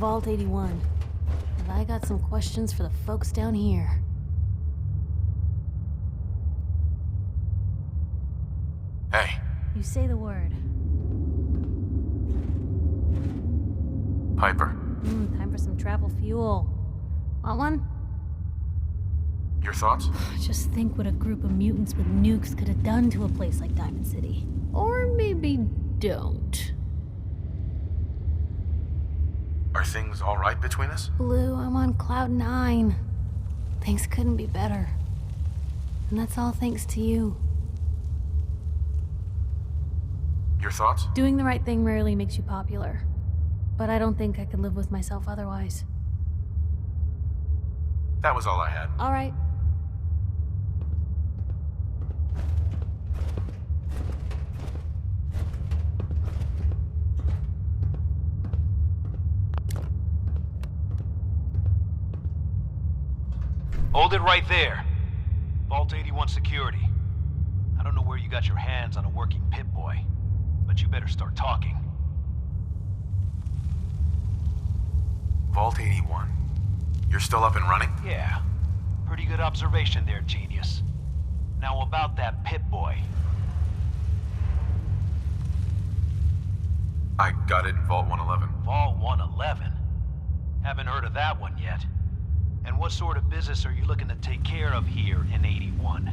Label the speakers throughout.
Speaker 1: Vault 81. But I got some questions for the folks down here.
Speaker 2: Hey.
Speaker 1: You say the word.
Speaker 2: Piper.
Speaker 1: Time for some travel fuel. Want one?
Speaker 2: Your thoughts?
Speaker 1: Just think what a group of mutants with nukes could have done to a place like Diamond City. Or maybe don't.
Speaker 2: Are things all right between us?
Speaker 1: Blue, I'm on cloud 9. Things couldn't be better. And that's all thanks to you.
Speaker 2: Your thoughts?
Speaker 1: Doing the right thing rarely makes you popular. But I don't think I could live with myself otherwise.
Speaker 2: That was all I had.
Speaker 1: All right.
Speaker 3: Hold it right there. Vault 81 security. I don't know where you got your hands on a working Pip-Boy, but you better start talking.
Speaker 2: Vault 81. You're still up and running?
Speaker 3: Yeah. Pretty good observation there, genius. Now about that Pip-Boy.
Speaker 2: I got it in Vault 111.
Speaker 3: Vault 111? Haven't heard of that one yet. And what sort of business are you looking to take care of here in 81?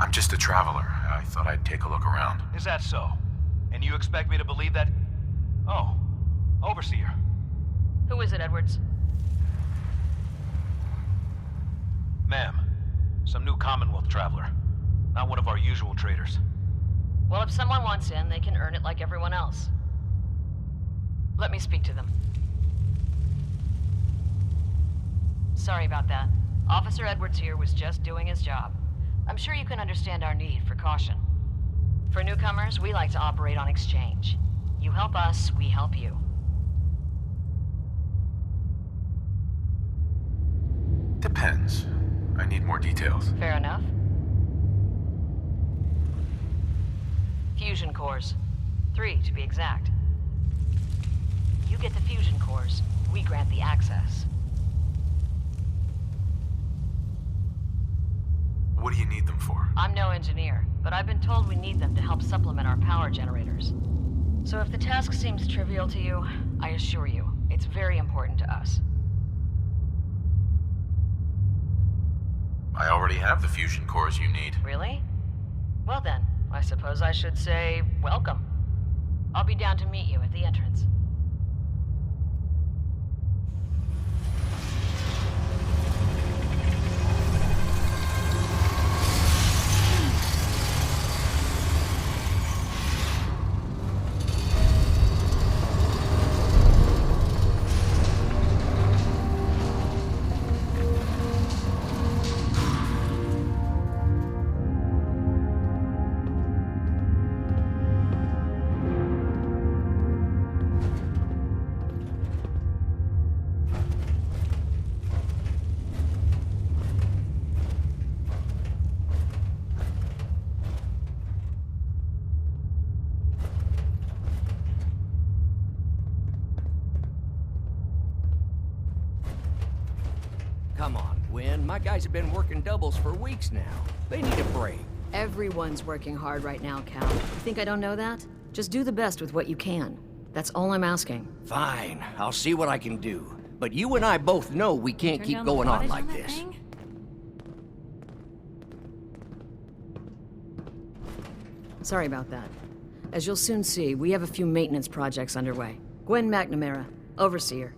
Speaker 2: I'm just a traveler. I thought I'd take a look around.
Speaker 3: Is that so? And you expect me to believe that? Oh, Overseer.
Speaker 4: Who is it, Edwards?
Speaker 3: Ma'am, some new Commonwealth traveler. Not one of our usual traders.
Speaker 4: Well, if someone wants in, they can earn it like everyone else. Let me speak to them. Sorry about that. Officer Edwards here was just doing his job. I'm sure you can understand our need for caution. For newcomers, we like to operate on exchange. You help us, we help you.
Speaker 2: Depends. I need more details.
Speaker 4: Fair enough. Fusion cores. 3, to be exact. You get the fusion cores, we grant the access.
Speaker 2: What do you need them for?
Speaker 4: I'm no engineer, but I've been told we need them to help supplement our power generators. So if the task seems trivial to you, I assure you, it's very important to us.
Speaker 2: I already have the fusion cores you need.
Speaker 4: Really? Well then, I suppose I should say welcome. I'll be down to meet you at the entrance.
Speaker 5: Come on, Gwen. My guys have been working doubles for weeks now. They need a break.
Speaker 6: Everyone's working hard right now, Cal. You think I don't know that? Just do the best with what you can. That's all I'm asking.
Speaker 5: Fine, I'll see what I can do. But you and I both know we can't
Speaker 1: Turn
Speaker 5: keep
Speaker 1: down the
Speaker 5: going on
Speaker 1: wattage
Speaker 5: like
Speaker 1: that
Speaker 5: this.
Speaker 1: thing?
Speaker 6: Sorry about that. As you'll soon see, we have a few maintenance projects underway. Gwen McNamara, Overseer.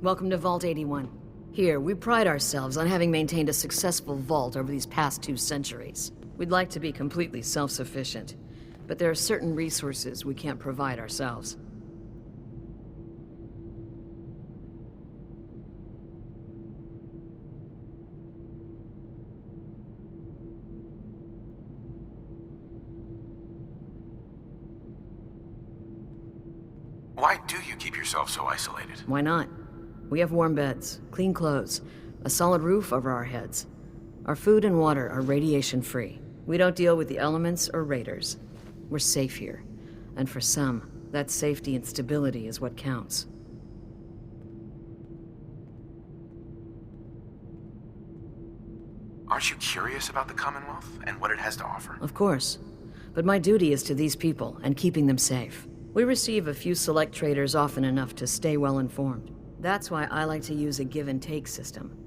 Speaker 6: Welcome to Vault 81. Here, we pride ourselves on having maintained a successful vault over these past 2 centuries. We'd like to be completely self-sufficient, but there are certain resources we can't provide ourselves.
Speaker 2: Why do you keep yourself so isolated?
Speaker 6: Why not? We have warm beds, clean clothes, a solid roof over our heads. Our food and water are radiation-free. We don't deal with the elements or raiders. We're safe here. And for some, that safety and stability is what counts.
Speaker 2: Aren't you curious about the Commonwealth and what it has to offer?
Speaker 6: Of course. But my duty is to these people and keeping them safe. We receive a few select traders often enough to stay well informed. That's why I like to use a give-and-take system.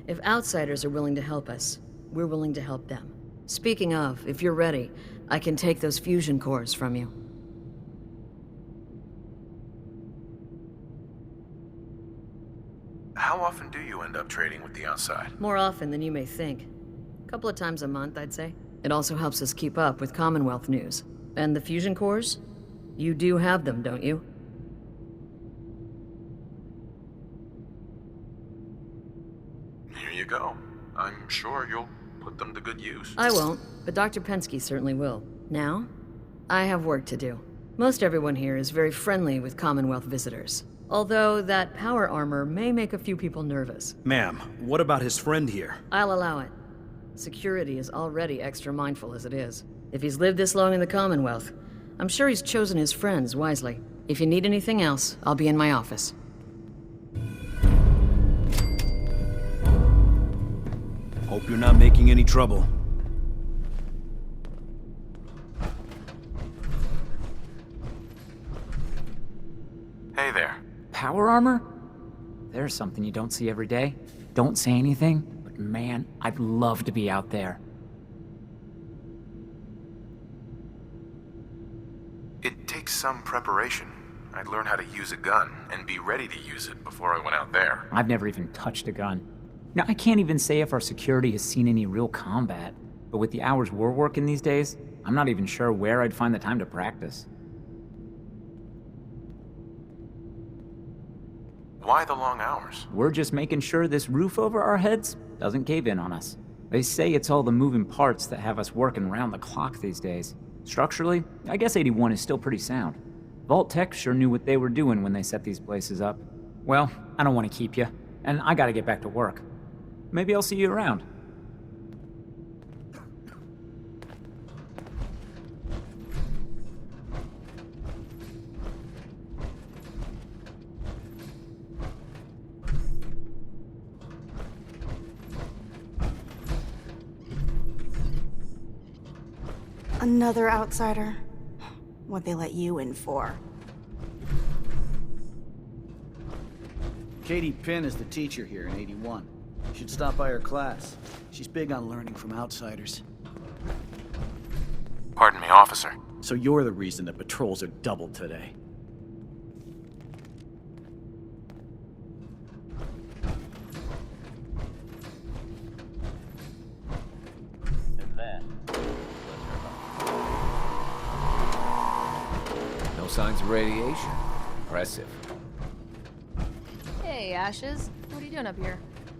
Speaker 6: If outsiders are willing to help us, we're willing to help them. Speaking of, if you're ready, I can take those fusion cores from you.
Speaker 2: How often do you end up trading with the outside?
Speaker 6: More often than you may think. A couple of times a month, I'd say. It also helps us keep up with Commonwealth news. And the fusion cores? You do have them, don't you?
Speaker 2: Here you go. I'm sure you'll put them to good use.
Speaker 6: I won't, but Dr. Pensky certainly will. Now, I have work to do. Most everyone here is very friendly with Commonwealth visitors. Although that power armor may make a few people nervous.
Speaker 7: Ma'am, what about his friend here?
Speaker 6: I'll allow it. Security is already extra mindful as it is. If he's lived this long in the Commonwealth, I'm sure he's chosen his friends wisely. If you need anything else, I'll be in my office.
Speaker 7: Hope you're not making any trouble.
Speaker 2: Hey there.
Speaker 8: Power armor? There's something you don't see every day. Don't say anything, but man, I'd love to be out there.
Speaker 2: It takes some preparation. I'd learn how to use a gun and be ready to use it before I went out there.
Speaker 8: I've never even touched a gun. Now, I can't even say if our security has seen any real combat, but with the hours we're working these days, I'm not even sure where I'd find the time to practice.
Speaker 2: Why the long hours?
Speaker 8: We're just making sure this roof over our heads doesn't cave in on us. They say it's all the moving parts that have us working around the clock these days. Structurally, I guess 81 is still pretty sound. Vault Tech sure knew what they were doing when they set these places up. Well, I don't want to keep you, and I gotta get back to work. Maybe I'll see you around.
Speaker 9: Another outsider? What'd they let you in for?
Speaker 10: Katie Pinn is the teacher here in 81. You should stop by her class. She's big on learning from outsiders.
Speaker 2: Pardon me, officer.
Speaker 10: So you're the reason the patrols are doubled today.
Speaker 5: No signs of radiation. Impressive.
Speaker 1: Hey, Ashes. What are you doing up here?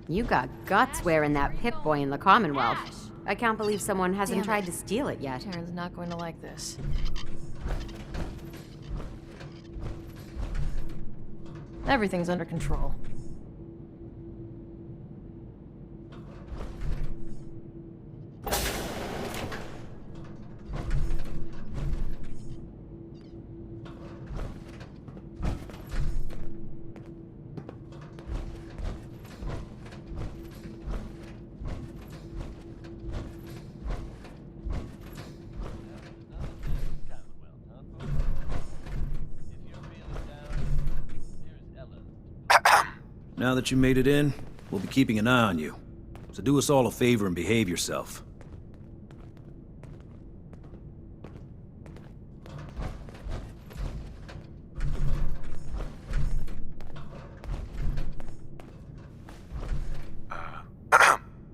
Speaker 11: You got guts wearing that Pip-Boy in the Commonwealth. I can't believe someone hasn't tried to steal it yet.
Speaker 1: Taryn's not going to like this. Everything's under control.
Speaker 7: Now that you made it in, we'll be keeping an eye on you. So do us all a favor and behave yourself.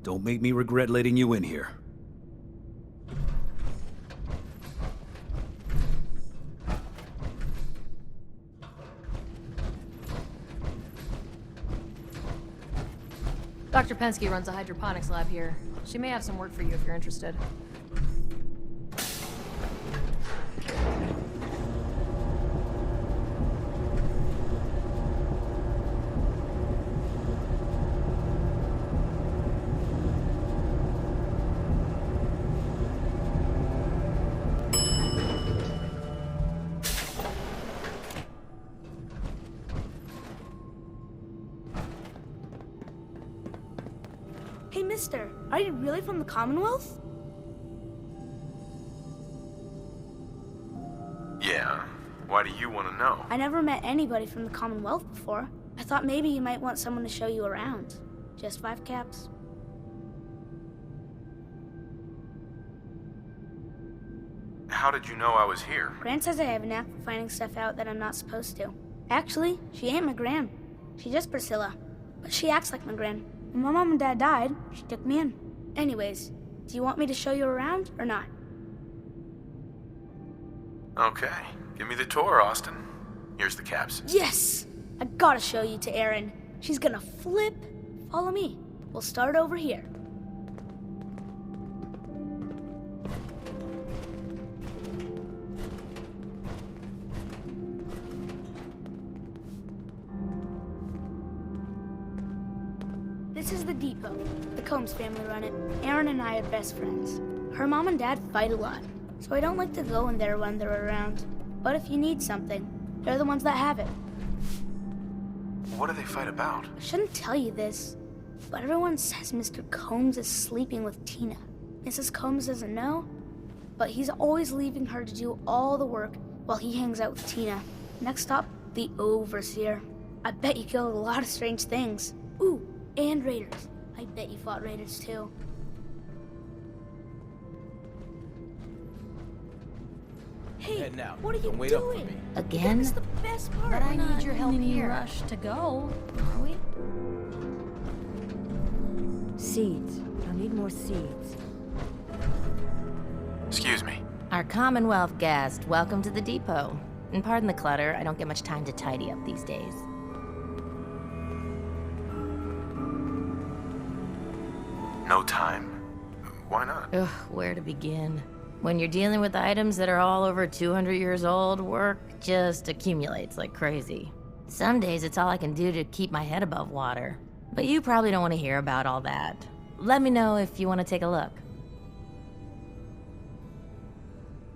Speaker 7: Don't make me regret letting you in here.
Speaker 1: Dr. Pensky runs a hydroponics lab here. She may have some work for you if you're interested.
Speaker 12: Hey, mister, are you really from the Commonwealth?
Speaker 2: Yeah. Why do you want to know?
Speaker 12: I never met anybody from the Commonwealth before. I thought maybe you might want someone to show you around. Just 5 caps.
Speaker 2: How did you know I was here?
Speaker 12: Gran says I have a knack for finding stuff out that I'm not supposed to. Actually, she ain't my Gran. She's just Priscilla. But she acts like my Gran. When my mom and dad died, she took me in. Anyways, do you want me to show you around or not?
Speaker 2: Okay. Give me the tour, Austin. Here's the caps.
Speaker 12: Yes! I gotta show you to Erin. She's gonna flip. Follow me. We'll start over here. This is the depot. The Combs family run it. Erin and I are best friends. Her mom and dad fight a lot, so I don't like to go in there when they're around. But if you need something, they're the ones that have it.
Speaker 2: What do they fight about?
Speaker 12: I shouldn't tell you this, but everyone says Mr. Combs is sleeping with Tina. Mrs. Combs doesn't know, but he's always leaving her to do all the work while he hangs out with Tina. Next up, the Overseer. I bet you killed a lot of strange things. Ooh, and raiders. I bet you fought raiders too. Hey,
Speaker 10: now.
Speaker 12: what are you
Speaker 10: Wait up for
Speaker 12: doing?
Speaker 10: me.
Speaker 1: Again?
Speaker 12: That's the best part.
Speaker 1: But I
Speaker 12: We're
Speaker 1: need
Speaker 12: not
Speaker 1: your help
Speaker 12: in any
Speaker 1: here.
Speaker 12: rush
Speaker 1: To go, are we?
Speaker 13: Seeds. I'll need more seeds.
Speaker 2: Excuse me.
Speaker 14: Our Commonwealth guest, welcome to the depot. And pardon the clutter, I don't get much time to tidy up these days.
Speaker 2: No time. Why not?
Speaker 14: Ugh, where to begin? When you're dealing with items that are all over 200 years old, work just accumulates like crazy. Some days it's all I can do to keep my head above water. But you probably don't want to hear about all that. Let me know if you want to take a look.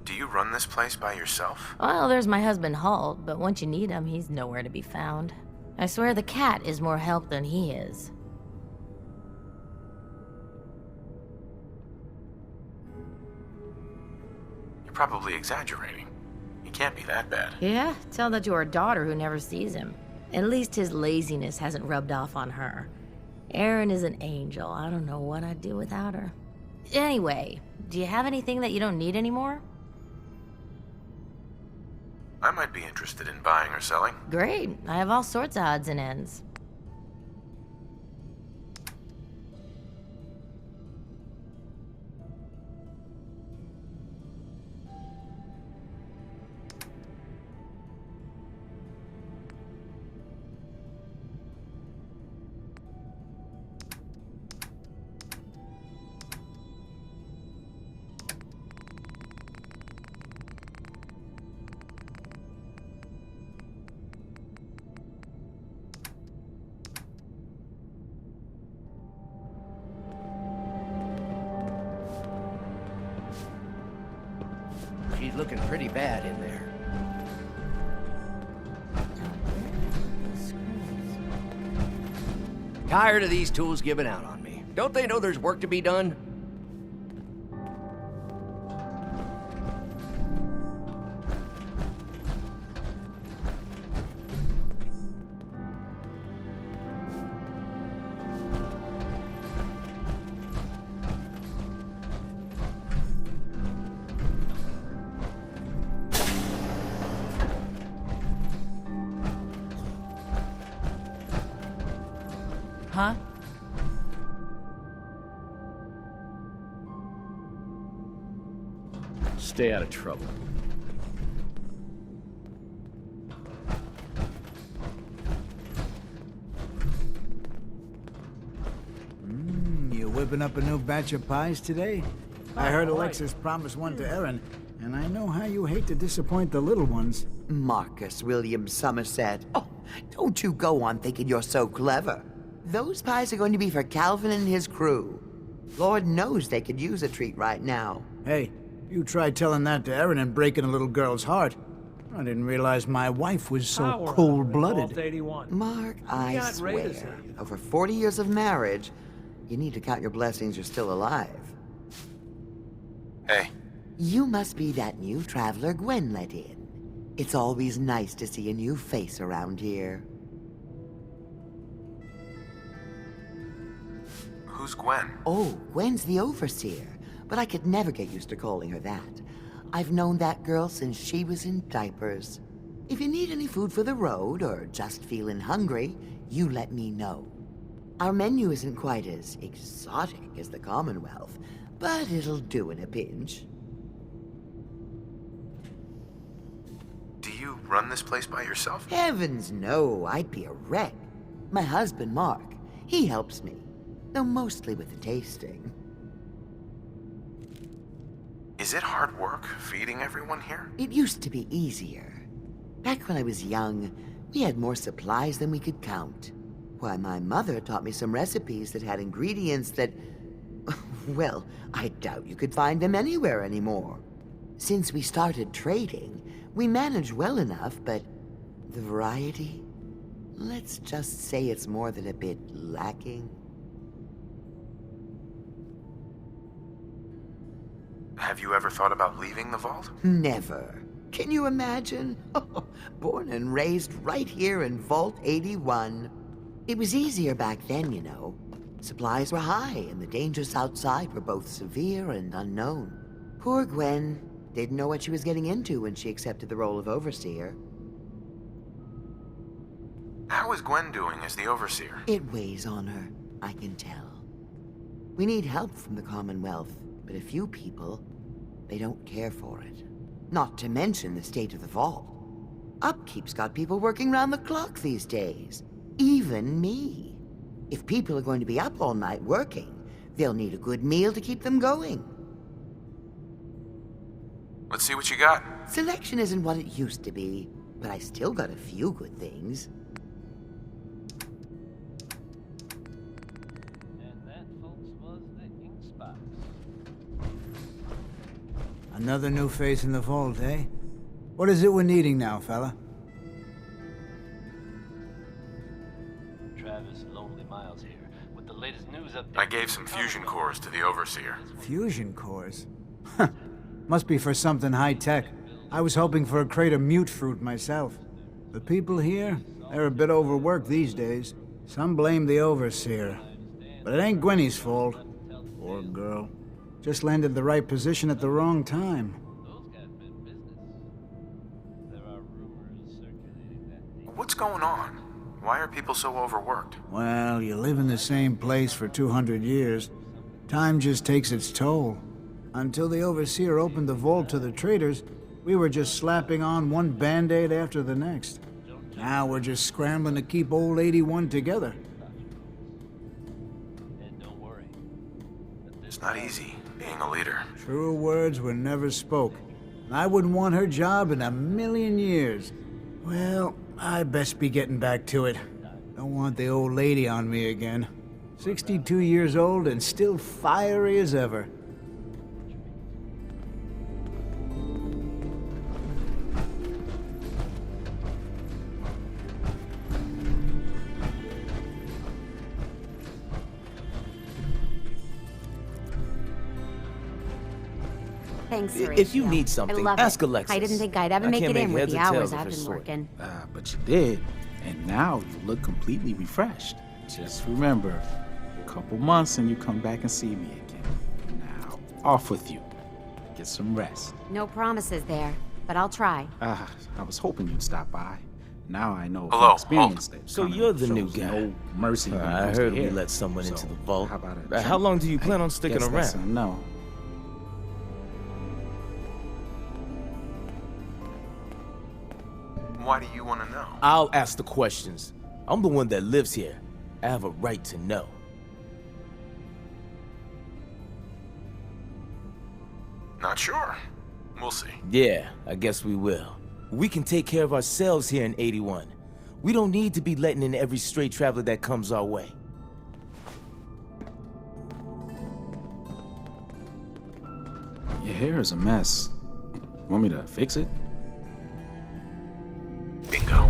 Speaker 2: Do you run this place by yourself?
Speaker 14: Well, there's my husband Halt, but once you need him, he's nowhere to be found. I swear the cat is more help than he is.
Speaker 2: You're probably exaggerating. He can't be that bad.
Speaker 14: Yeah, tell that to our daughter who never sees him. At least his laziness hasn't rubbed off on her. Erin is an angel. I don't know what I'd do without her. Anyway, do you have anything that you don't need anymore?
Speaker 2: I might be interested in buying or selling.
Speaker 14: Great. I have all sorts of odds and ends.
Speaker 5: She's looking pretty bad in there. Tired of these tools giving out on me. Don't they know there's work to be done?
Speaker 14: Huh?
Speaker 10: Stay out of trouble.
Speaker 15: You whipping up a new batch of pies today? I heard Alexis promised one to Erin, and I know how you hate to disappoint the little ones.
Speaker 16: Marcus William Somerset. Oh, don't you go on thinking you're so clever. Those pies are going to be for Calvin and his crew. Lord knows they could use a treat right now.
Speaker 15: Hey, you tried telling that to Erin and breaking a little girl's heart. I didn't realize my wife was so cold-blooded.
Speaker 16: Mark, I swear, over 40 years of marriage, You need to count your blessings you're still alive.
Speaker 2: Hey,
Speaker 16: You must be that new traveler Gwen let in. It's always nice to see a new face around here.
Speaker 2: who's Gwen?
Speaker 16: Oh, Gwen's the overseer, but I could never get used to calling her that. I've known that girl since she was in diapers. If you need any food for the road, or just feeling hungry, you let me know. Our menu isn't quite as exotic as the Commonwealth, but it'll do in a pinch.
Speaker 2: Do you run this place by yourself?
Speaker 16: Heavens no, I'd be a wreck. My husband, Mark, he helps me, though mostly with the tasting.
Speaker 2: Is it hard work feeding everyone here?
Speaker 16: It used to be easier. Back when I was young, we had more supplies than we could count. Why, my mother taught me some recipes that had ingredients that... well, I doubt you could find them anywhere anymore. Since we started trading, we managed well enough, but the variety? Let's just say it's more than a bit lacking.
Speaker 2: Have you ever thought about leaving the vault?
Speaker 16: Never. Can you imagine? Born and raised right here in Vault 81. It was easier back then, you know. Supplies were high, and the dangers outside were both severe and unknown. Poor Gwen didn't know what she was getting into when she accepted the role of Overseer.
Speaker 2: How is Gwen doing as the Overseer?
Speaker 16: It weighs on her, I can tell. We need help from the Commonwealth, but a few people, they don't care for it. Not to mention the state of the vault. Upkeep's got people working round the clock these days. Even me. If people are going to be up all night working, they'll need a good meal to keep them going.
Speaker 2: Let's see what you got.
Speaker 16: Selection isn't what it used to be, but I still got a few good things.
Speaker 3: And that, folks, was the ink spot.
Speaker 15: Another new face in the vault, eh? What is it we're needing now, fella?
Speaker 3: Travis Lonely Miles here with the latest news update.
Speaker 2: I gave some fusion cores to the Overseer.
Speaker 15: Fusion cores? Must be for something high-tech. I was hoping for a crate of mute fruit myself. The people here, they're a bit overworked these days. Some blame the Overseer. But it ain't Gwenny's fault. Poor girl. Just landed the right position at the wrong time.
Speaker 2: What's going on? Why are people so overworked?
Speaker 15: Well, you live in the same place for 200 years. Time just takes its toll. Until the Overseer opened the vault to the traders, we were just slapping on one band-aid after the next. Now we're just scrambling to keep old 81 together.
Speaker 2: It's not easy being a leader.
Speaker 15: True words were never spoke. I wouldn't want her job in a million years. Well, I best be getting back to it. Don't want the old lady on me again. 62 years old and still fiery as ever.
Speaker 11: Thanks,
Speaker 17: If you
Speaker 11: Horatio.
Speaker 17: need something,
Speaker 11: I love
Speaker 17: ask
Speaker 11: it.
Speaker 17: Alexis.
Speaker 11: I didn't think I'd ever
Speaker 17: I
Speaker 11: make
Speaker 17: can't
Speaker 11: it in with
Speaker 17: heads
Speaker 11: the
Speaker 17: or
Speaker 11: hours
Speaker 17: tails of
Speaker 11: I've
Speaker 17: her
Speaker 11: been
Speaker 17: sort.
Speaker 11: working.
Speaker 18: But you did. And now you look completely refreshed. Just remember, a couple months and you come back and see me again. Now, off with you. Get some rest.
Speaker 11: No promises there, but I'll try.
Speaker 18: I was hoping you'd stop by. Now I know
Speaker 2: Hello,
Speaker 18: from experience that
Speaker 17: So
Speaker 18: coming
Speaker 17: you're the
Speaker 18: shows
Speaker 17: new guy.
Speaker 18: No mercy. when it
Speaker 17: I
Speaker 18: comes to
Speaker 17: heard we
Speaker 18: hair.
Speaker 17: let someone into
Speaker 18: So,
Speaker 17: the vault.
Speaker 18: How about a
Speaker 17: How long do you plan
Speaker 18: I
Speaker 17: on sticking
Speaker 18: guess that's a
Speaker 17: around?
Speaker 18: no.
Speaker 2: Why do you want to know?
Speaker 17: I'll ask the questions. I'm the one that lives here. I have a right to know.
Speaker 2: Not sure. We'll see.
Speaker 17: Yeah, I guess we will. We can take care of ourselves here in 81. We don't need to be letting in every stray traveler that comes our way.
Speaker 18: Your hair is a mess. Want me to fix it?
Speaker 2: Bingo.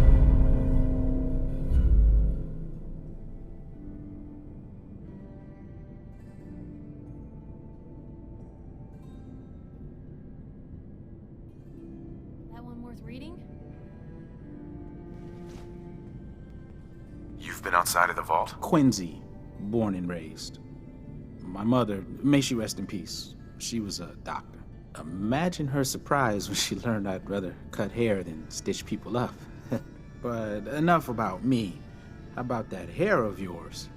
Speaker 2: you've been outside of the vault?
Speaker 18: Quincy, born and raised. My mother, may she rest in peace, she was a doctor. Imagine her surprise when she learned I'd rather cut hair than stitch people up. But enough about me. How about that hair of yours?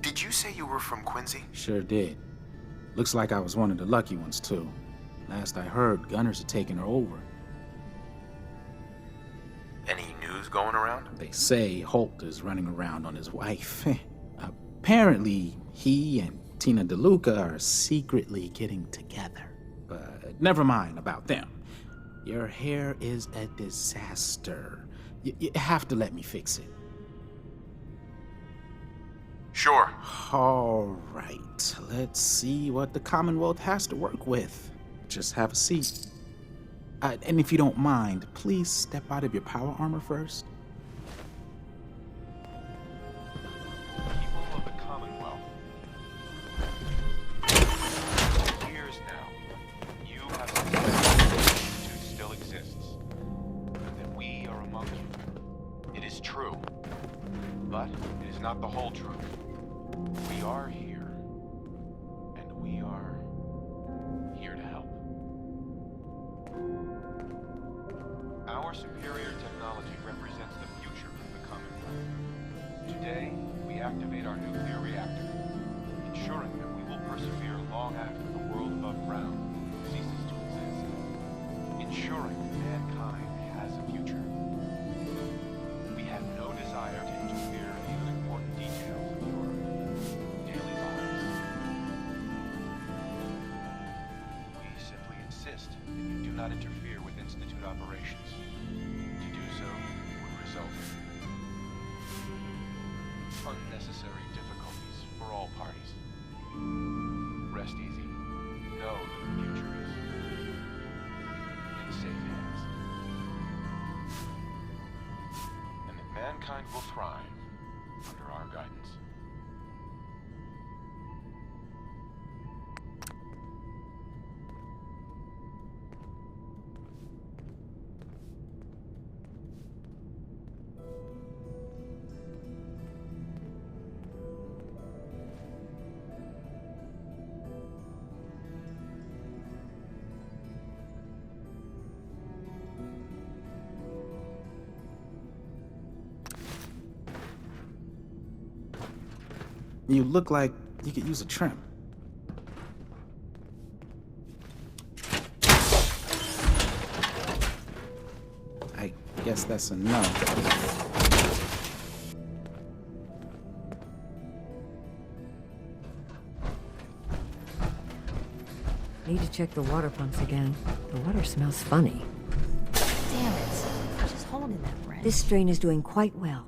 Speaker 2: Did you say you were from Quincy?
Speaker 18: Sure did. Looks like I was one of the lucky ones, too. Last I heard, Gunners had taken her over.
Speaker 2: Any news going around?
Speaker 18: They say Holt is running around on his wife. Apparently, he and Tina DeLuca are secretly getting together. But never mind about them. Your hair is a disaster. You have to let me fix it.
Speaker 2: Sure.
Speaker 18: All right, let's see what the Commonwealth has to work with. Just have a seat. And if you don't mind, please step out of your power armor first.
Speaker 3: People of the Commonwealth. Years now, you have suspected that the Institute still exists, and that we are among you. It is true, but it is not the whole truth. We are here, and we are here to help. Our superior technology represents the future of the Commonwealth. Today, we activate our nuclear reactor, ensuring that we will persevere long after the world above ground ceases to exist, ensuring that mankind has a future. We have no desire to interfere in the important details of your daily lives. We simply insist that you do not interfere with Institute operations. To do so would result in unnecessary difficulties for all parties. Rest easy. Know that the future is in safe hands. And that mankind will thrive under our guidance.
Speaker 18: You look like you could use a trim. I guess that's a no.
Speaker 13: Need to check the water pumps again. The water smells funny.
Speaker 14: Damn it. Just holding that wrench.
Speaker 13: This strain is doing quite well.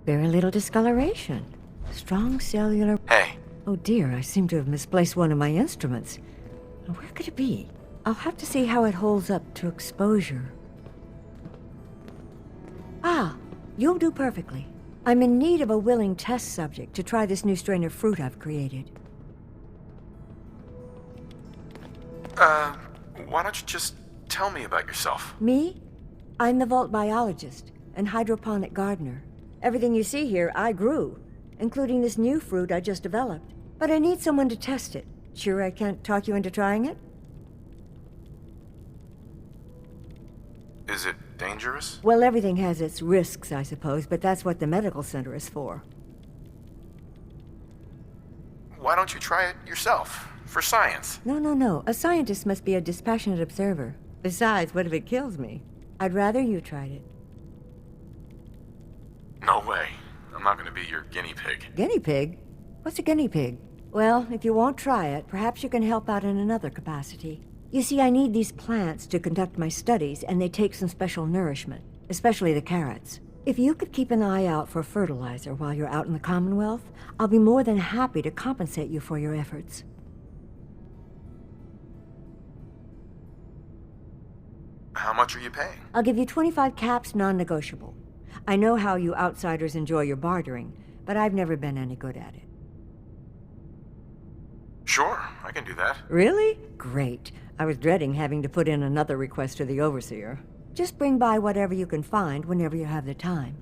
Speaker 13: Very little discoloration. Strong cellular...
Speaker 2: Hey.
Speaker 13: Oh dear, I seem to have misplaced one of my instruments. Now, where could it be? I'll have to see how it holds up to exposure. Ah, you'll do perfectly. I'm in need of a willing test subject to try this new strain of fruit I've created.
Speaker 2: Why don't you just tell me about yourself?
Speaker 13: Me? I'm the vault biologist and hydroponic gardener. Everything you see here, I grew, including this new fruit I just developed. But I need someone to test it. Sure I can't talk you into trying it?
Speaker 2: Is it dangerous?
Speaker 13: Well, everything has its risks, I suppose, but that's what the medical center is for.
Speaker 2: Why don't you try it yourself? For science.
Speaker 13: No. A scientist must be a dispassionate observer. Besides, what if it kills me? I'd rather you tried it.
Speaker 2: No way. I'm not gonna be your guinea pig.
Speaker 13: Guinea pig? What's a guinea pig? Well, if you won't try it, perhaps you can help out in another capacity. You see, I need these plants to conduct my studies, and they take some special nourishment, especially the carrots. If you could keep an eye out for fertilizer while you're out in the Commonwealth, I'll be more than happy to compensate you for your efforts.
Speaker 2: How much are you paying?
Speaker 13: I'll give you 25 caps, non-negotiable. I know how you outsiders enjoy your bartering, but I've never been any good at it.
Speaker 2: Sure, I can do that.
Speaker 13: Really? Great. I was dreading having to put in another request to the Overseer. Just bring by whatever you can find whenever you have the time.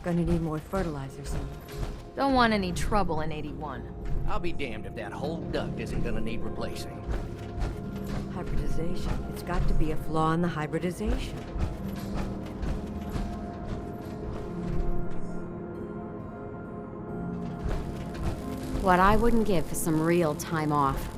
Speaker 13: Gonna need more fertilizer soon.
Speaker 1: Don't want any trouble in 81.
Speaker 5: I'll be damned if that whole duct isn't gonna need replacing.
Speaker 13: Hybridization. It's got to be a flaw in the hybridization.
Speaker 11: What I wouldn't give for some real time off.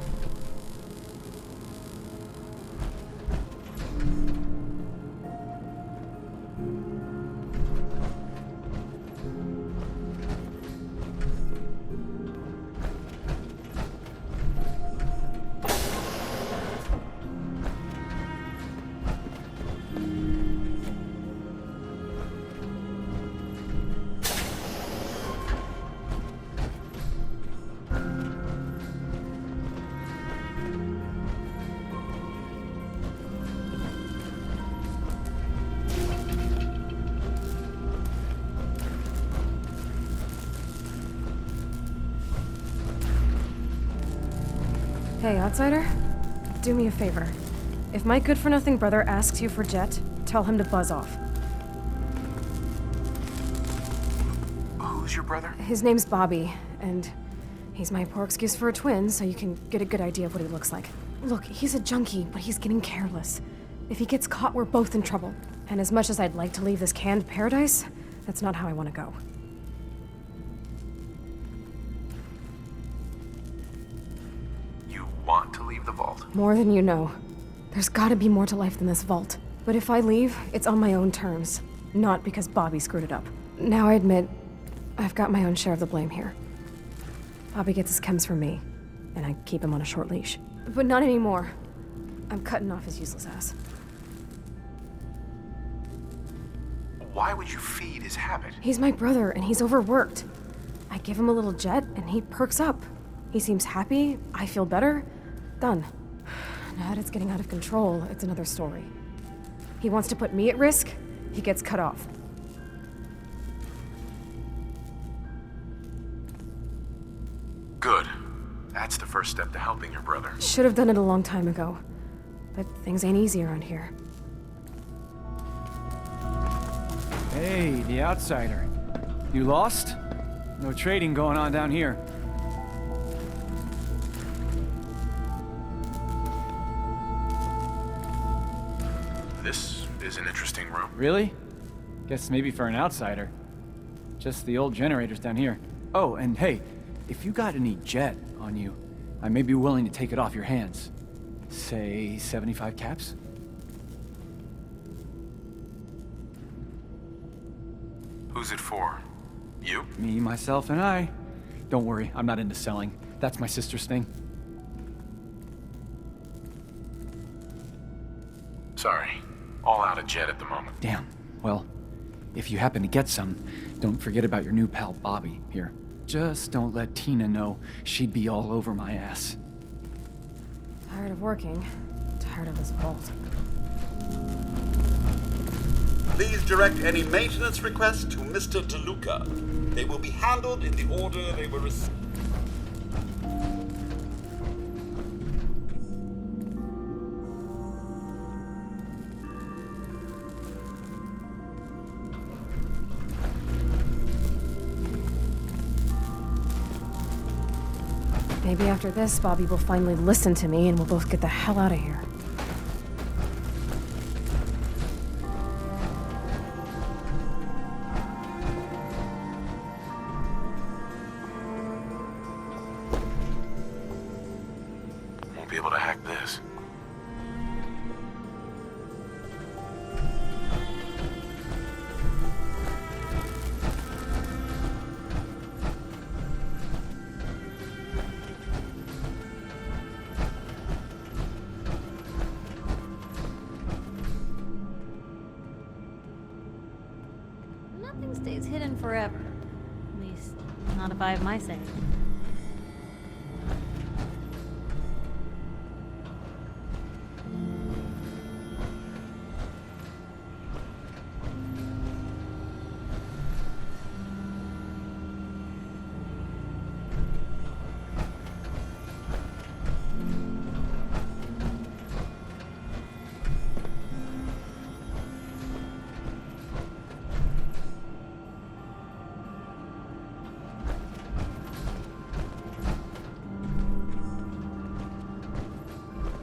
Speaker 19: Hey, outsider. Do me a favor. If my good-for-nothing brother asks you for Jet, tell him to buzz off.
Speaker 2: Who's your brother?
Speaker 19: His name's Bobby, and he's my poor excuse for a twin, so you can get a good idea of what he looks like. Look, he's a junkie, but he's getting careless. If he gets caught, we're both in trouble. And as much as I'd like to leave this canned paradise, that's not how I want to go.
Speaker 2: Want to leave the vault?
Speaker 19: More than you know. There's gotta be more to life than this vault. But if I leave, it's on my own terms. Not because Bobby screwed it up. Now I admit, I've got my own share of the blame here. Bobby gets his chems from me, and I keep him on a short leash. But not anymore. I'm cutting off his useless ass.
Speaker 2: Why would you feed his habit?
Speaker 19: He's my brother, and he's overworked. I give him a little Jet, and he perks up. He seems happy, I feel better. Done. Now that it's getting out of control, it's another story. He wants to put me at risk, he gets cut off.
Speaker 2: Good. That's the first step to helping your brother.
Speaker 19: Should have done it a long time ago. But things ain't easy around here.
Speaker 20: Hey, the outsider. You lost? No trading going on down here.
Speaker 2: This is an interesting room.
Speaker 20: Really? Guess maybe for an outsider. Just the old generators down here. Oh, and hey, if you got any Jet on you, I may be willing to take it off your hands. Say 75 caps?
Speaker 2: Who's it for? You?
Speaker 20: Me, myself, and I. Don't worry, I'm not into selling. That's my sister's thing.
Speaker 2: Sorry. All out of Jet at the moment.
Speaker 20: Damn. Well, if you happen to get some, don't forget about your new pal Bobby here. Just don't let Tina know. She'd be all over my ass.
Speaker 19: Tired of working. Tired of this vault.
Speaker 21: Please direct any maintenance requests to Mr. DeLuca. They will be handled in the order they were received.
Speaker 19: Maybe after this, Bobby will finally listen to me and we'll both get the hell out of here.
Speaker 1: Nothing stays hidden forever. At least, not if I have my say.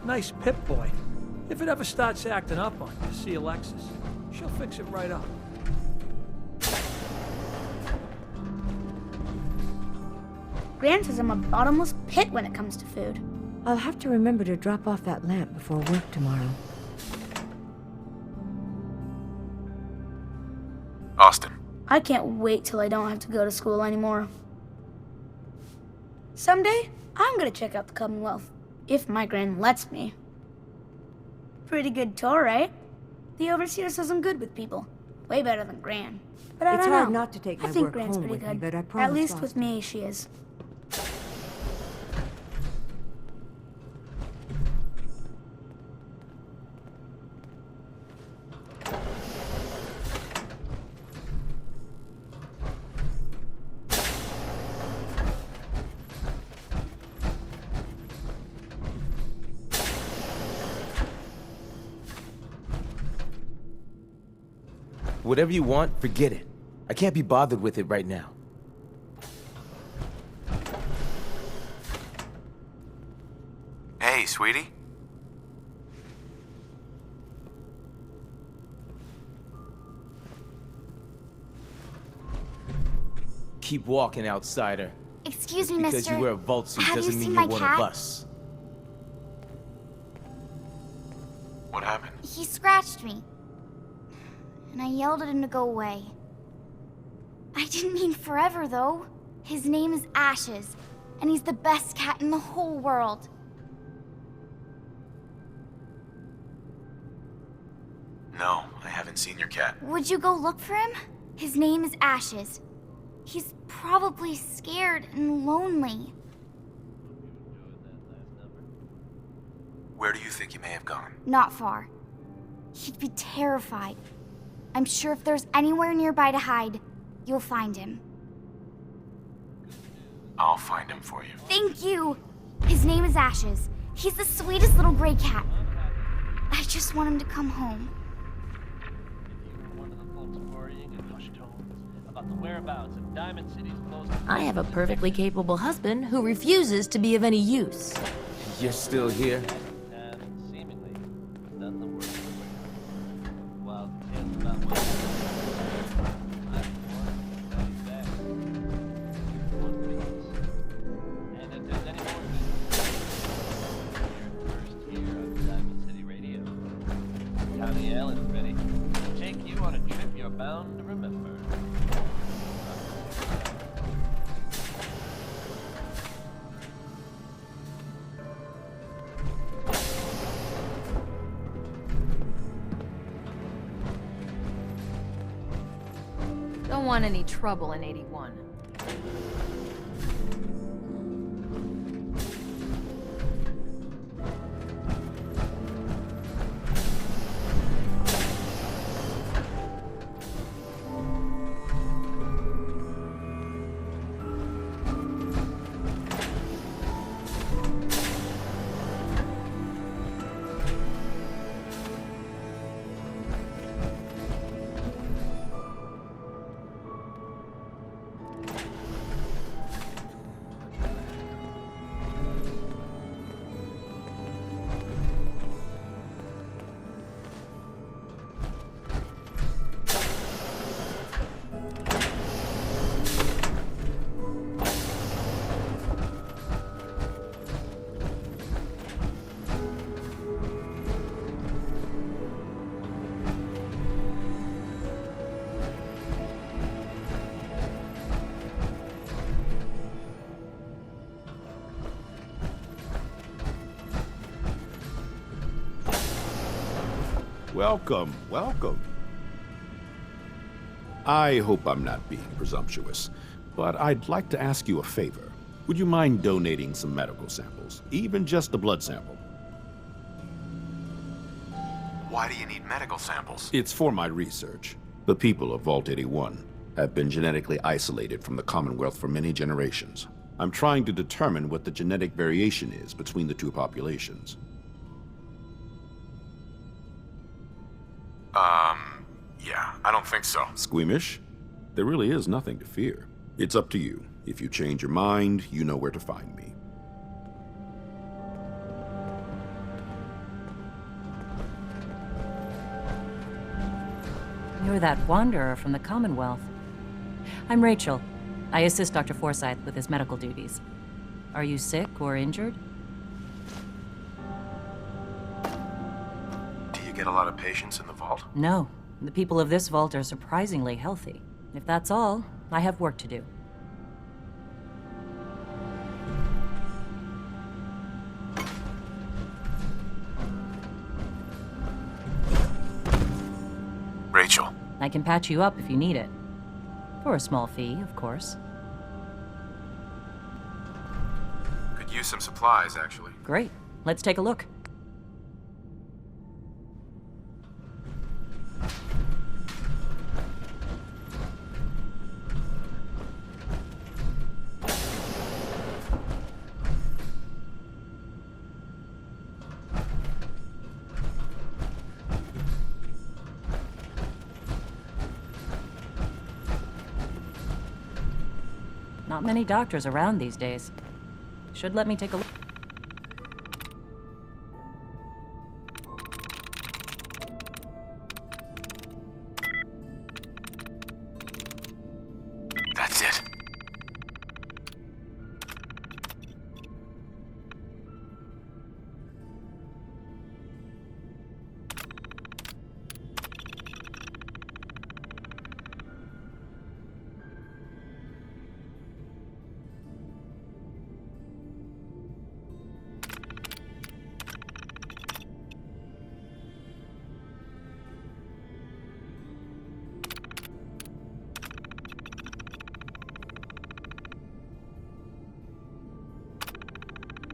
Speaker 4: Nice Pip-Boy. If it ever starts acting up on you, see Alexis. She'll fix it right up.
Speaker 12: Gran says I'm a bottomless pit when it comes to food.
Speaker 13: I'll have to remember to drop off that lamp before work tomorrow.
Speaker 2: Austin.
Speaker 12: I can't wait till I don't have to go to school anymore. Someday, I'm gonna check out the Commonwealth. If my Gran lets me. Pretty good tour, right? The Overseer says I'm good with people. Way better than Gran. But I
Speaker 13: It's
Speaker 12: don't know.
Speaker 13: hard not to take
Speaker 12: I
Speaker 13: my
Speaker 12: think
Speaker 13: work
Speaker 12: Gran's
Speaker 13: home
Speaker 12: pretty
Speaker 13: with me,
Speaker 12: good.
Speaker 13: but I promise,
Speaker 12: At least with
Speaker 13: Austin.
Speaker 12: me, she is.
Speaker 17: Whatever you want, forget it. I can't be bothered with it right now.
Speaker 2: Hey, sweetie.
Speaker 17: Keep walking, outsider.
Speaker 22: Excuse me,
Speaker 17: Because
Speaker 22: mister.
Speaker 17: you wear a vault suit
Speaker 22: Have you
Speaker 17: doesn't mean
Speaker 22: seen
Speaker 17: you're
Speaker 22: my
Speaker 17: one
Speaker 22: cat?
Speaker 17: of us.
Speaker 2: What happened?
Speaker 22: He scratched me. And I yelled at him to go away. I didn't mean forever, though. His name is Ashes, and he's the best cat in the whole world.
Speaker 2: No, I haven't seen your cat.
Speaker 22: Would you go look for him? His name is Ashes. He's probably scared and lonely.
Speaker 2: Where do you think he may have gone?
Speaker 22: Not far. He'd be terrified. I'm sure if there's anywhere nearby to hide, you'll find him.
Speaker 2: I'll find him for you.
Speaker 22: Thank you! His name is Ashes. He's the sweetest little gray cat. I just want him to come home.
Speaker 14: I have a perfectly capable husband who refuses to be of any use.
Speaker 17: You're still here?
Speaker 23: Connie Allen's ready. Take you on a trip you're bound to remember.
Speaker 14: Don't want any trouble in 81.
Speaker 24: Welcome, welcome.
Speaker 6: I hope I'm not being presumptuous, but I'd like to ask you a favor. Would you mind donating some medical samples? Even just a blood sample?
Speaker 2: Why do you need medical samples?
Speaker 6: It's for my research. The people of Vault 81 have been genetically isolated from the Commonwealth for many generations. I'm trying to determine what the genetic variation is between the two populations.
Speaker 2: Yeah, I don't think so.
Speaker 6: Squeamish? There really is nothing to fear. It's up to you. If you change your mind, you know where to find me.
Speaker 8: You're that wanderer from the Commonwealth. I'm Rachel. I assist Dr. Forsyth with his medical duties. Are you sick or injured?
Speaker 2: Do you get a lot of patients in the vault?
Speaker 8: No. The people of this vault are surprisingly healthy. If that's all, I have work to do.
Speaker 2: Rachel.
Speaker 8: I can patch you up if you need it. For a small fee, of course.
Speaker 2: Could use some supplies, actually.
Speaker 8: Great. Let's take a look. Not many doctors around these days. Should let me take a look.
Speaker 2: That's it.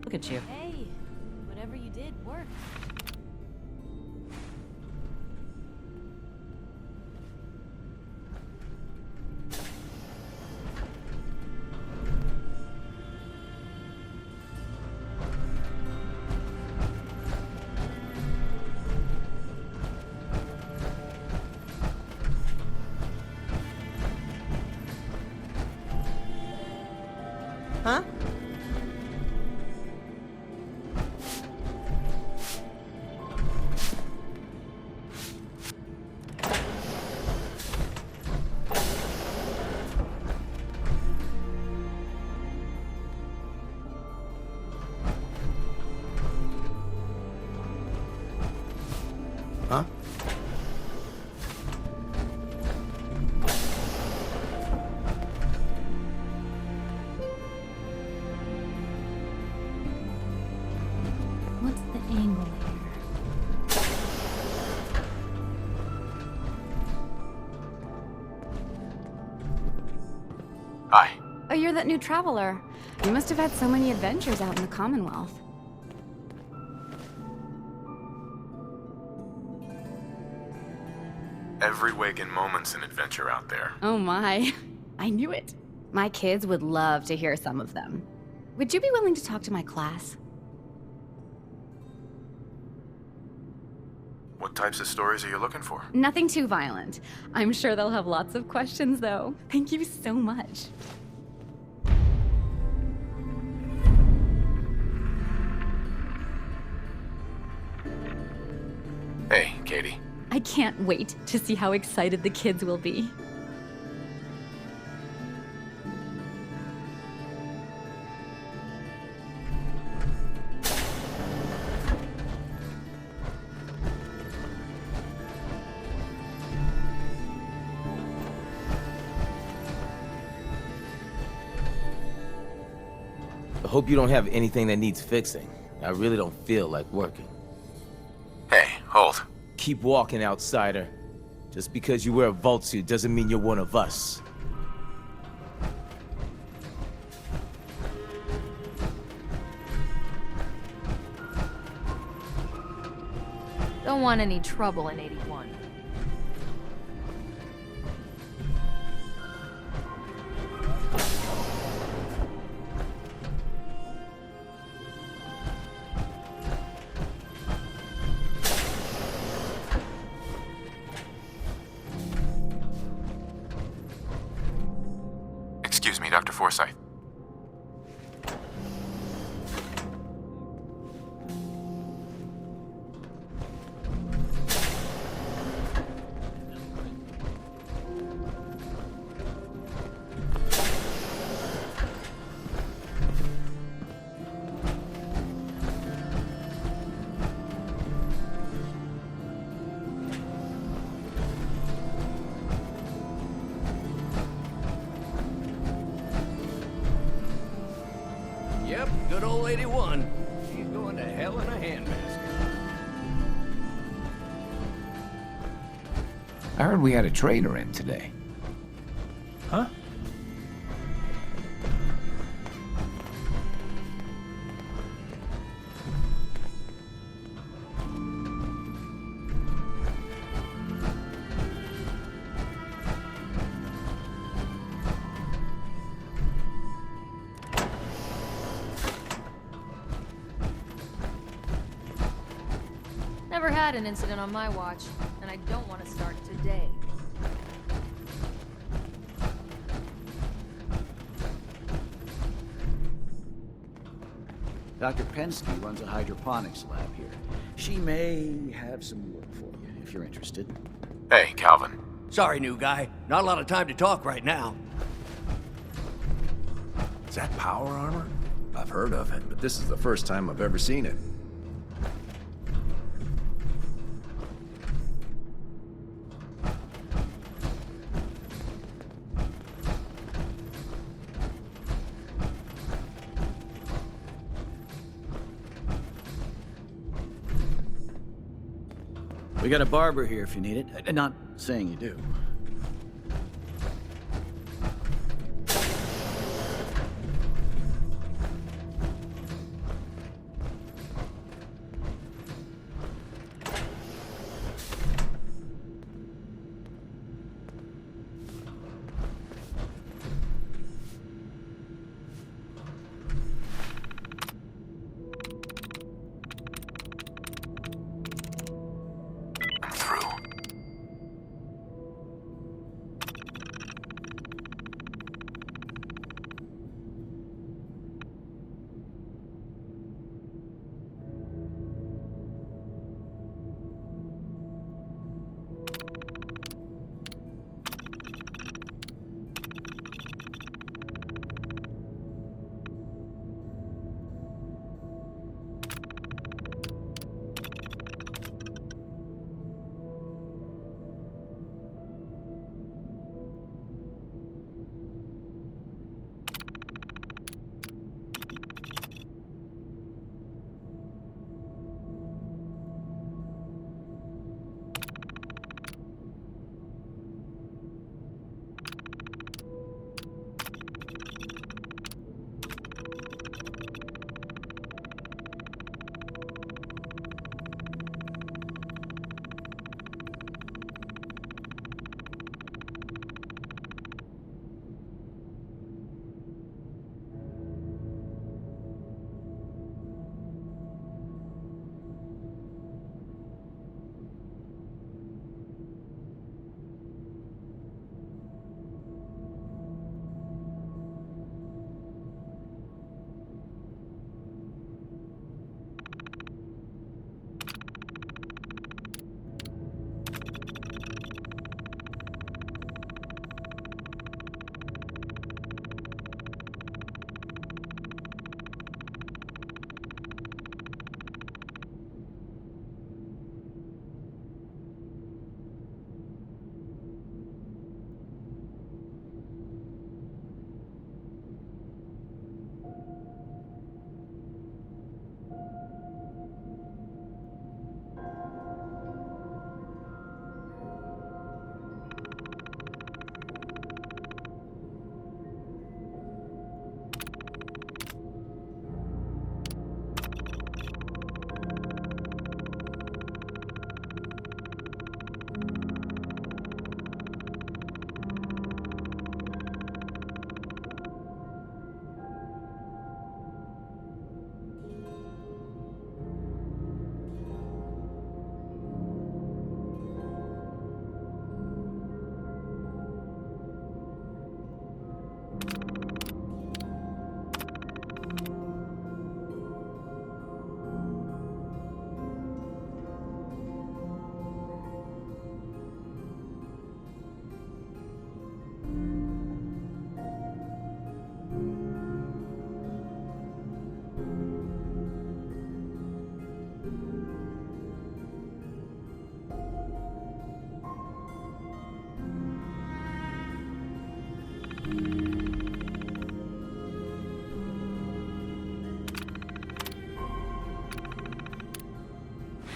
Speaker 8: Look at you.
Speaker 14: Hey, whatever you did worked.
Speaker 9: Huh?
Speaker 6: Huh?
Speaker 1: What's the angle here?
Speaker 2: Hi.
Speaker 19: Oh, you're that new traveler. You must have had so many adventures out in the Commonwealth.
Speaker 2: Every waking moment's an adventure out there.
Speaker 19: Oh my. I knew it. My kids would love to hear some of them. Would you be willing to talk to my class?
Speaker 2: What types of stories are you looking for?
Speaker 19: Nothing too violent. I'm sure they'll have lots of questions, though. Thank you so much.
Speaker 2: Hey, Katie.
Speaker 19: I can't wait to see how excited the kids will be.
Speaker 17: I hope you don't have anything that needs fixing. I really don't feel like working.
Speaker 2: Hey, hold.
Speaker 17: Keep walking, outsider. Just because you wear a vault suit doesn't mean you're one of us.
Speaker 8: Don't want any trouble in 81.
Speaker 2: Excuse me, Dr. Forsyth.
Speaker 5: Yep, good old 81. She's going to hell in a handbasket.
Speaker 7: I heard we had a trader in today.
Speaker 20: Huh?
Speaker 8: Never had an incident on my watch, and I don't want to start today.
Speaker 10: Dr. Pensky runs a hydroponics lab here. She may have some work for you, if you're interested.
Speaker 2: Hey, Calvin.
Speaker 5: Sorry, new guy. Not a lot of time to talk right now.
Speaker 16: Is that power armor? I've heard of it, but this is the first time I've ever seen it.
Speaker 10: We got a barber here if you need it. Not saying you do.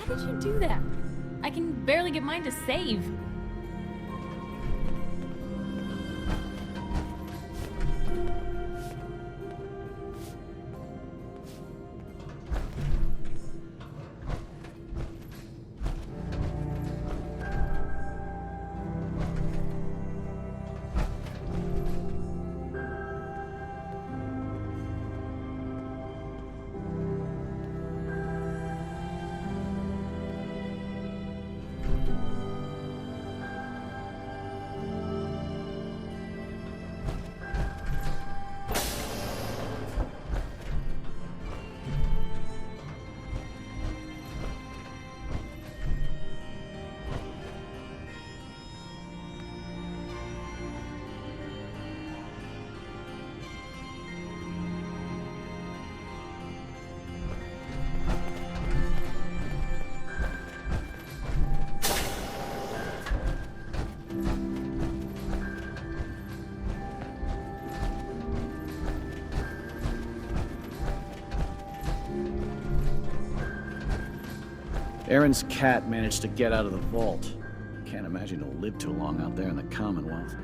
Speaker 1: How did you do that? I can barely get mine to save.
Speaker 10: Aaron's cat managed to get out of the vault. Can't imagine he'll live too long out there in the Commonwealth.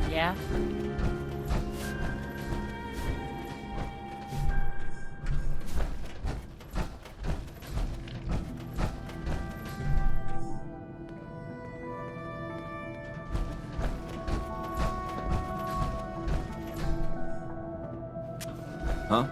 Speaker 14: Yeah?
Speaker 16: Huh?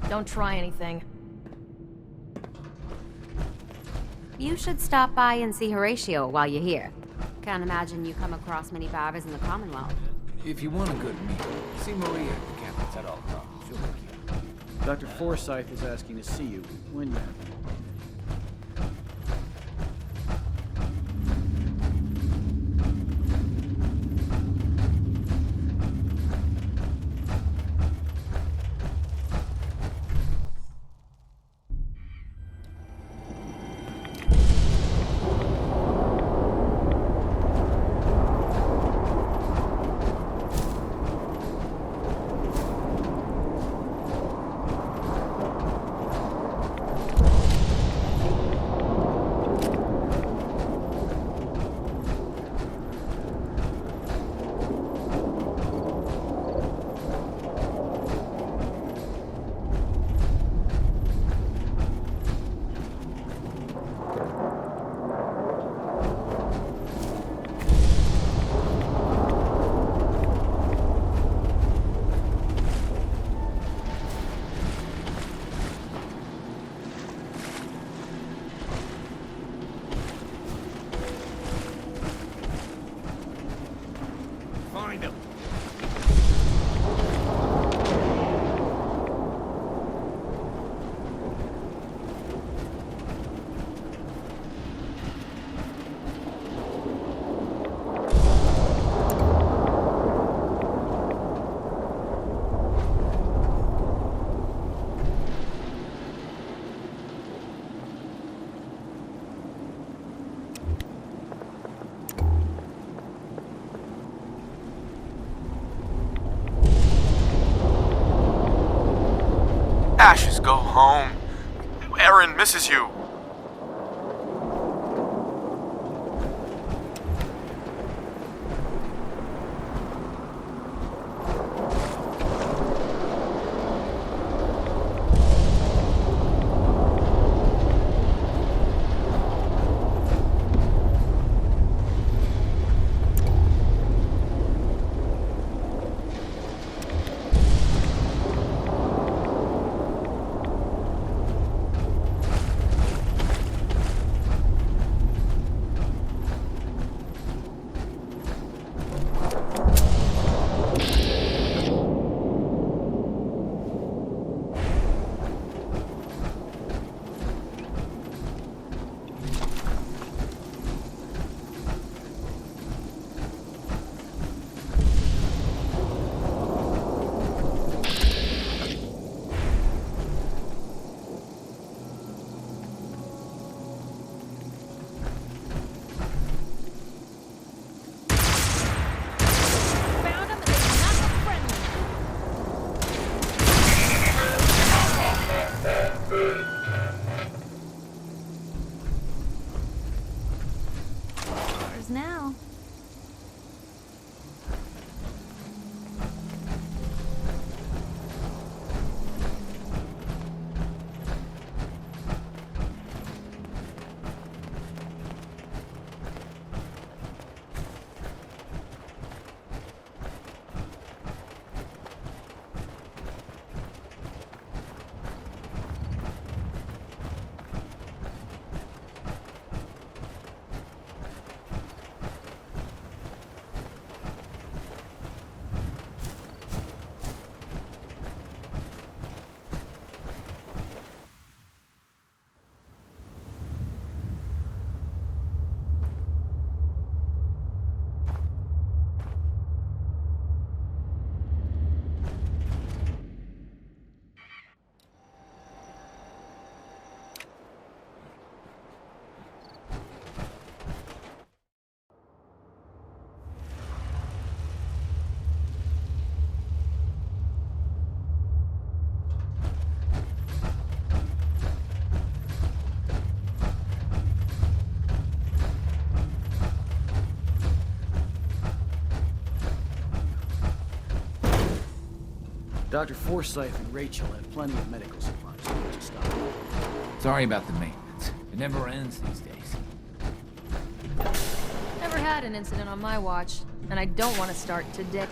Speaker 14: Don't try anything.
Speaker 11: You should stop by and see Horatio while you're here. Can't imagine you come across many barbers in the Commonwealth.
Speaker 16: If you want a good meal, see Maria at the campus at all costs. She'll hook you up.
Speaker 10: Dr. Forsyth is asking to see you when you have a moment.
Speaker 5: Find him.
Speaker 2: Ashes, go home. Aaron misses you.
Speaker 1: now.
Speaker 10: Dr. Forsyth and Rachel have plenty of medical supplies. Just stop.
Speaker 7: Sorry about the maintenance. It never ends these days.
Speaker 3: Never had an incident on my watch, and I don't want to start today.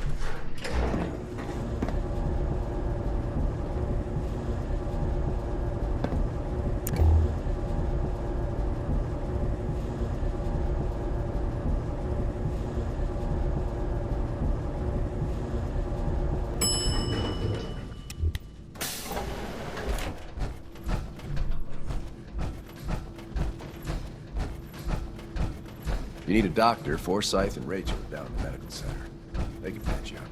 Speaker 16: If you need a doctor, Forsyth and Rachel are down at the medical center. They can patch you up.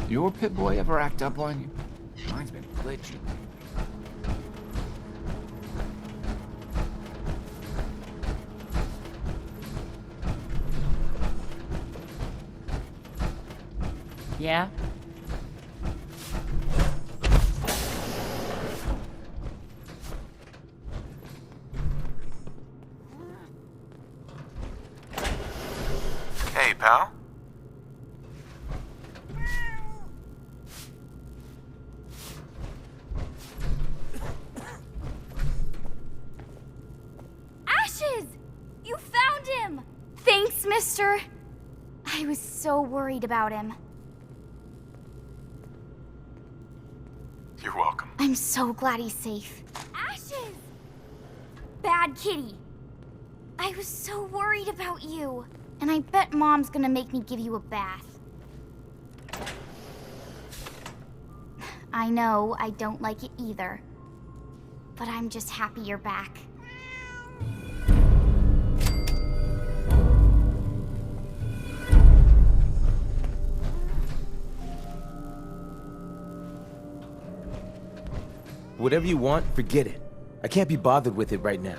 Speaker 7: Your pit boy ever act up on you? Mine's been glitchy.
Speaker 8: Yeah?
Speaker 2: Hey, pal.
Speaker 22: Ashes! You found him! Thanks, mister. I was so worried about him.
Speaker 2: You're welcome.
Speaker 22: I'm so glad he's safe. Ashes! Bad kitty. I was so worried about you. And I bet Mom's gonna make me give you a bath. I know I don't like it either. But I'm just happy you're back.
Speaker 17: Whatever you want, forget it. I can't be bothered with it right now.